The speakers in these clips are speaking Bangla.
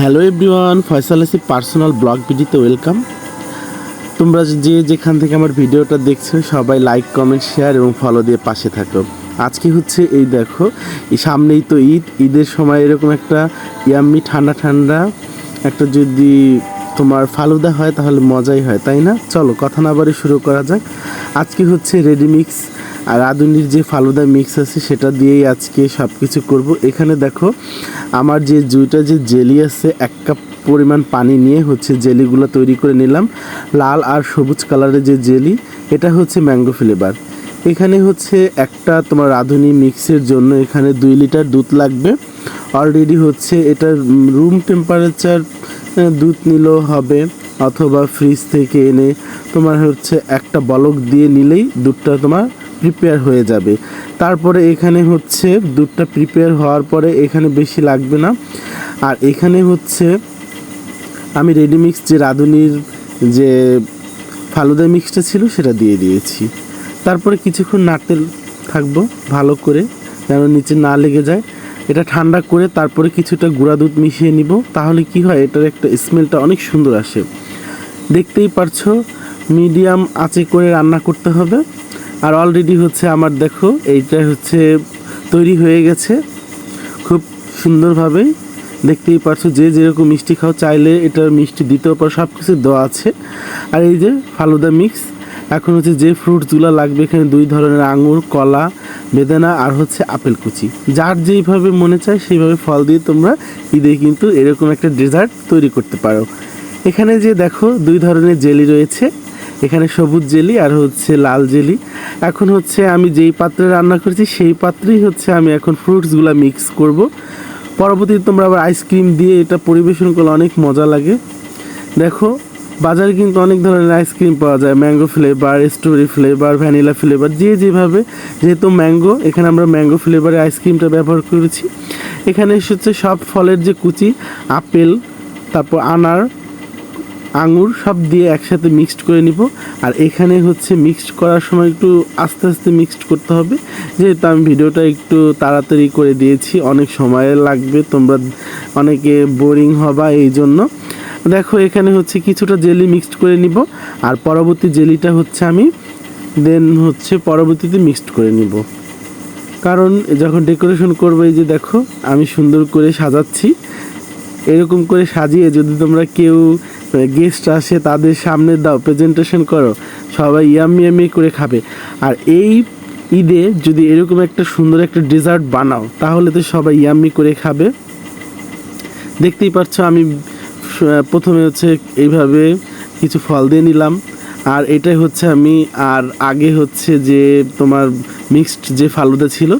হ্যালো এভরিওয়ান, ফয়সাল আসি পার্সোনাল ব্লগ ভিডিওতে ওয়েলকাম। তোমরা যে যেখান থেকে আমার ভিডিওটা দেখছো সবাই লাইক, কমেন্ট, শেয়ার এবং ফলো দিয়ে পাশে থাকো। আজকে হচ্ছে এই দেখো, এই সামনেই তো ঈদের সময় এরকম একটা ইয়াম্মি ঠান্ডা ঠান্ডা একটা যদি তোমার ফালুদা হয় তাহলে মজাই হয়, তাই না? চলো কথা না বাড়ি শুরু করা যাক। আজকে হচ্ছে রেডি মিক্স আর রাঁধুনির যে ফালুদা মিক্স আছে সেটা দিয়েই আজকে সব কিছু করবো। এখানে দেখো আমার যে দুইটা যে জেলি আছে, 1 কাপ পরিমাণ পানি নিয়ে হচ্ছে জেলিগুলো তৈরি করে নিলাম। লাল আর সবুজ কালারের যে জেলি, এটা হচ্ছে ম্যাঙ্গো ফ্লেভার। এখানে হচ্ছে একটা তোমার রাঁধুনি মিক্সের জন্য এখানে 2 লিটার দুধ লাগবে। অলরেডি হচ্ছে এটা রুম টেম্পারেচার দুধ নিলেও হবে, অথবা ফ্রিজ থেকে এনে তোমার হচ্ছে একটা বলক দিয়ে নিলেই দুধটা তোমার প্রিপেয়ার হয়ে যাবে। তারপরে এখানে হচ্ছে দুধটা প্রিপেয়ার হওয়ার পরে এখানে বেশি লাগবে না। আর এখানে হচ্ছে আমি রেডিমিক্স যে রাঁধুনির যে ফালুদা মিক্সটা ছিল সেটা দিয়ে দিয়েছি। তারপরে কিছুক্ষণ নাড়তে থাকবো ভালো করে, যেন নিচে না লেগে যায়। এটা ঠান্ডা করে তারপরে কিছুটা গুঁড়া দুধ মিশিয়ে নিব, তাহলে কি হয়, এটার একটা স্মেলটা অনেক সুন্দর আসে। দেখতেই পারছো মিডিয়াম আঁচে করে রান্না করতে হবে। আর অলরেডি হচ্ছে আমার দেখো এইটা হচ্ছে তৈরি হয়ে গেছে খুব সুন্দরভাবে। দেখতেই পারছো যে যেরকম মিষ্টি খাও চাইলে এটার মিষ্টি দিতেও পারো, সব কিছু দেওয়া আছে। আর এই যে ফালুদা মিক্স, এখন হচ্ছে যে ফ্রুটসগুলো লাগবে এখানে 2 ধরনের আঙুর, কলা, বেদানা আর হচ্ছে আপেল কুচি। যার যেইভাবে মনে চায় সেইভাবে ফল দিয়ে তোমরা ঈদে কিন্তু এরকম একটা ডেজার্ট তৈরি করতে পারো। এখানে যে দেখো 2 ধরনের জেলি রয়েছে, এখানে সবুজ জেলি আর হচ্ছে লাল জেলি। এখন হচ্ছে আমি যেই পাত্রে রান্না করেছি সেই পাত্রেই হচ্ছে আমি এখন ফ্রুটসগুলো মিক্স করব। পরবর্তীতে তোমরা আবার আইসক্রিম দিয়ে এটা পরিবেশন করলে অনেক মজা লাগে। দেখো বাজারে কিন্তু অনেক ধরনের আইসক্রিম পাওয়া যায়, mango flavour, strawberry flavour, vanilla flavour, যে যেভাবে। যেহেতু ম্যাঙ্গো, এখানে আমরা ম্যাঙ্গো ফ্লেভারের আইসক্রিমটা ব্যবহার করেছি। এখানে হচ্ছে সব ফলের যে কুচি, আপেল, তারপর আনার, আঙুর সব দিয়ে একসাথে মিক্সড করে নিব। আর এখানে হচ্ছে মিক্সড করার সময় একটু আস্তে আস্তে মিক্সড করতে হবে, যেহেতু আমি ভিডিওটা একটু তাড়াতাড়ি করে দিয়েছি, অনেক সময় লাগবে, তোমরা অনেকে বোরিং হবা এই জন্য। দেখো এখানে হচ্ছে কিছুটা জেলি মিক্সড করে নিব, আর পরবর্তী জেলিটা হচ্ছে আমি পরবর্তীতে মিক্সড করে নিব। কারণ যখন ডেকোরেশন করবো, এই যে দেখো আমি সুন্দর করে সাজাচ্ছি। এরকম করে সাজিয়ে যদি তোমরা কেউ গেস্ট আসে তাদের সামনে দাও, প্রেজেন্টেশন করো, সবাই ইয়াম্মি ইয়াম্মি করে খাবে। আর এই ঈদে যদি এরকম একটা সুন্দর একটা ডেজার্ট বানাও তাহলে তো সবাই ইয়াম্মি করে খাবে। দেখতেই পাচ্ছ আমি প্রথমে হচ্ছে এইভাবে কিছু ফল দিয়ে নিলাম। আর এটাই হচ্ছে আমি আর আগে হচ্ছে যে তোমার মিক্সড যে ফালুদা ছিল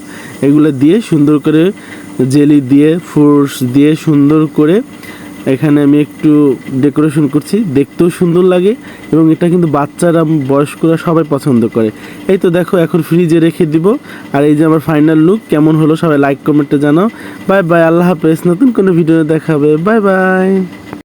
এগুলো দিয়ে সুন্দর করে জেলি দিয়ে ফ্রুটস দিয়ে সুন্দর করে এখানে আমি একটু ডেকোরেশন করছি, দেখতেও সুন্দর লাগে এবং এটা কিন্তু বাচ্চারা, বয়স্করা সবাই পছন্দ করে। এই তো দেখো এখন ফ্রিজে রেখে দিব। আর এই যে আমার ফাইনাল লুক কেমন হলো সবাই লাইক কমেন্টে জানাও। বাই বাই, আল্লাহ হাফেজ, নতুন কোনো ভিডিও দেখাবে, বাই বাই।